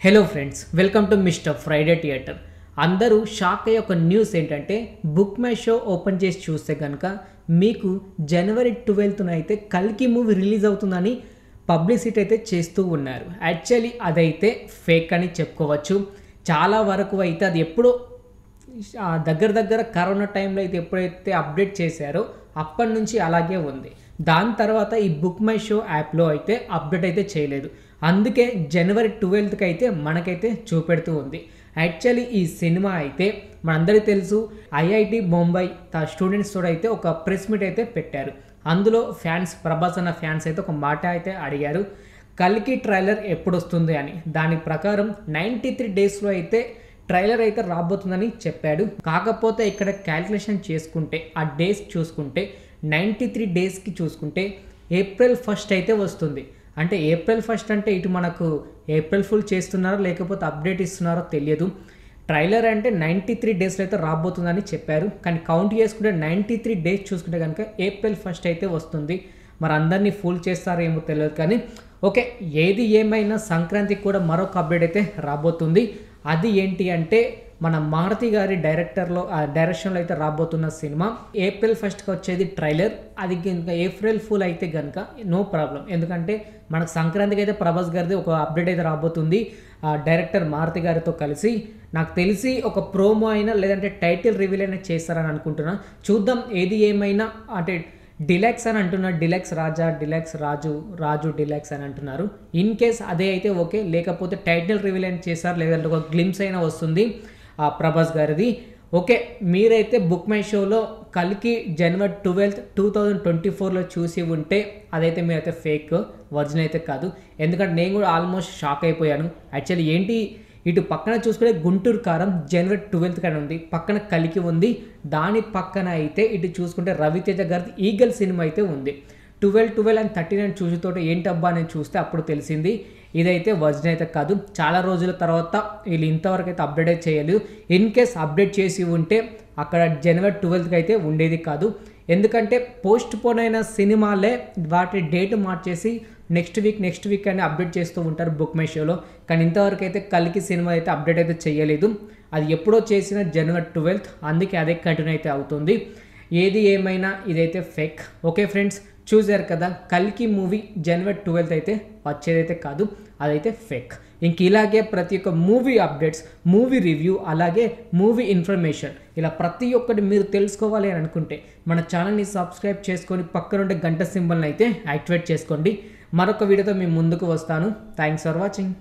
Hello friends, welcome to mister Friday theatre. అందరూ shock అయ్యే ఒక న్యూస్ ఏంటంటే బుక్ మై షో ఓపెన్ చేసి చూస్తే కనుక మీకు జనవరి 12న అయితే కల్కి మూవీ రిలీజ్ అవుతుందని పబ్లిసిటీ అయితే చేస్తూ ఉన్నారు. యాక్చువల్లీ అదైతే ఫేక్ అని చెప్పుకోవచ్చు. చాలా వరకు అయితే అది ఎప్పుడో దగ్గర కరోనా టైంలో అయితే ఎప్పుడైతే అప్డేట్ చేశారో అప్పటి నుంచి అలాగే ఉంది. దాని తర్వాత ఈ బుక్ మై షో యాప్లో అయితే అప్డేట్ అయితే చేయలేదు. అందుకే జనవరి 12కి అయితే మనకైతే చూపెడుతూ ఉంది. యాక్చువల్లీ ఈ సినిమా అయితే మనందరికీ తెలుసు, ఐఐటి బొంబాయి స్టూడెంట్స్ తోడు అయితే ఒక ప్రెస్ మీట్ అయితే పెట్టారు. అందులో ప్రభాస్ అన్న ఫ్యాన్స్ అయితే ఒక మాట అయితే అడిగారు, కల్కి ట్రైలర్ ఎప్పుడు వస్తుంది అని. దాని ప్రకారం 93 డేస్లో అయితే ట్రైలర్ అయితే రాబోతుందని చెప్పాడు. కాకపోతే ఇక్కడ క్యాల్కులేషన్ చేసుకుంటే ఆ డేస్ చూసుకుంటే 93 డేస్కి చూసుకుంటే ఏప్రిల్ 1 అయితే వస్తుంది. అంటే ఏప్రిల్ 1 అంటే ఇటు మనకు ఏప్రిల్ ఫుల్ చేస్తున్నారో లేకపోతే అప్డేట్ ఇస్తున్నారో తెలియదు. ట్రైలర్ అంటే 93 డేస్లో అయితే రాబోతుందని చెప్పారు. కానీ కౌంట్ చేసుకుంటే 93 డేస్ చూసుకుంటే కనుక ఏప్రిల్ 1 అయితే వస్తుంది. మరి అందరినీ ఫుల్ చేస్తారేమో తెలియదు. కానీ ఓకే, ఏది ఏమైనా సంక్రాంతికి కూడా మరొక అప్డేట్ అయితే రాబోతుంది. అది ఏంటి అంటే మన మారుతి గారి డైరెక్షన్లో అయితే రాబోతున్న సినిమా ఏప్రిల్ 1కి వచ్చేది ట్రైలర్. అది ఇంకా ఏప్రిల్ ఫుల్ అయితే కనుక నో ప్రాబ్లం. ఎందుకంటే మనకు సంక్రాంతికి అయితే ప్రభాస్ గారిది ఒక అప్డేట్ అయితే రాబోతుంది డైరెక్టర్ మారుతి గారితో కలిసి. నాకు తెలిసి ఒక ప్రోమో అయినా లేదంటే టైటిల్ రివీల్ అయినా చేస్తారని అనుకుంటున్నా. చూద్దాం. ఏది ఏమైనా అంటే డిలక్స్ అని అంటున్నారు, డిలక్స్ రాజా, డిలక్స్ రాజు డిలక్స్ అని అంటున్నారు. ఇన్ కేస్ అదే అయితే ఓకే, లేకపోతే టైటిల్ రివీల్ అయినా చేస్తారు, లేదంటే ఒక గ్లిమ్స్ అయినా వస్తుంది ప్రభాస్ గారిది. ఓకే, మీరైతే బుక్ మై షోలో కల్కి జనవరి 12, 2024లో చూసి ఉంటే అదైతే మీరైతే ఫేక్, ఒరిజినల్ అయితే కాదు. ఎందుకంటే నేను కూడా ఆల్మోస్ట్ షాక్ అయిపోయాను. యాక్చువల్లీ ఏంటి, ఇటు పక్కన చూసుకుంటే గుంటూరు కారం జనవరి 12 కానీ ఉంది, పక్కన కలికి ఉంది. దాని పక్కన అయితే ఇటు చూసుకుంటే రవితేజ గారి ఈగల్ సినిమా అయితే ఉంది. 12 అండ్ 39 చూసితోటి ఏంటబ్బా అని చూస్తే అప్పుడు తెలిసింది ఇదైతే ఒరిజినల్ అయితే కాదు. చాలా రోజుల తర్వాత వీళ్ళు ఇంతవరకు అయితే అప్డేట్ అయితే చేయలేదు. ఇన్ కేస్ అప్డేట్ చేసి ఉంటే అక్కడ జనవరి 12కి అయితే ఉండేది కాదు. ఎందుకంటే పోస్ట్ పోన్ అయిన సినిమాలే వాటి డేట్ మార్చేసి నెక్స్ట్ వీక్ అని అప్డేట్ చేస్తూ ఉంటారు బుక్ మై షోలో. కానీ ఇంతవరకు అయితే కల్కి సినిమా అయితే అప్డేట్ అయితే చేయలేదు. అది ఎప్పుడో చేసిన జనవరి 12, అందుకే అదే కంటిన్యూ అయితే అవుతుంది. ఏది ఏమైనా ఇదైతే ఫేక్. ఓకే ఫ్రెండ్స్, చూసారు కదా, కల్కి మూవీ జనవరి 12 అయితే వచ్చేదైతే కాదు, అదైతే ఫేక్. ఇంక ఇలాగే ప్రతి ఒక్క మూవీ అప్డేట్స్, మూవీ రివ్యూ, అలాగే మూవీ ఇన్ఫర్మేషన్ ఇలా ప్రతి ఒక్కటి మీరు తెలుసుకోవాలి అని అనుకుంటే మన ఛానల్ని సబ్స్క్రైబ్ చేసుకొని పక్కనుండే గంట సింబల్ని అయితే యాక్టివేట్ చేసుకోండి. మరొక వీడియోతో మీ ముందుకు వస్తాను. Thanks for watching.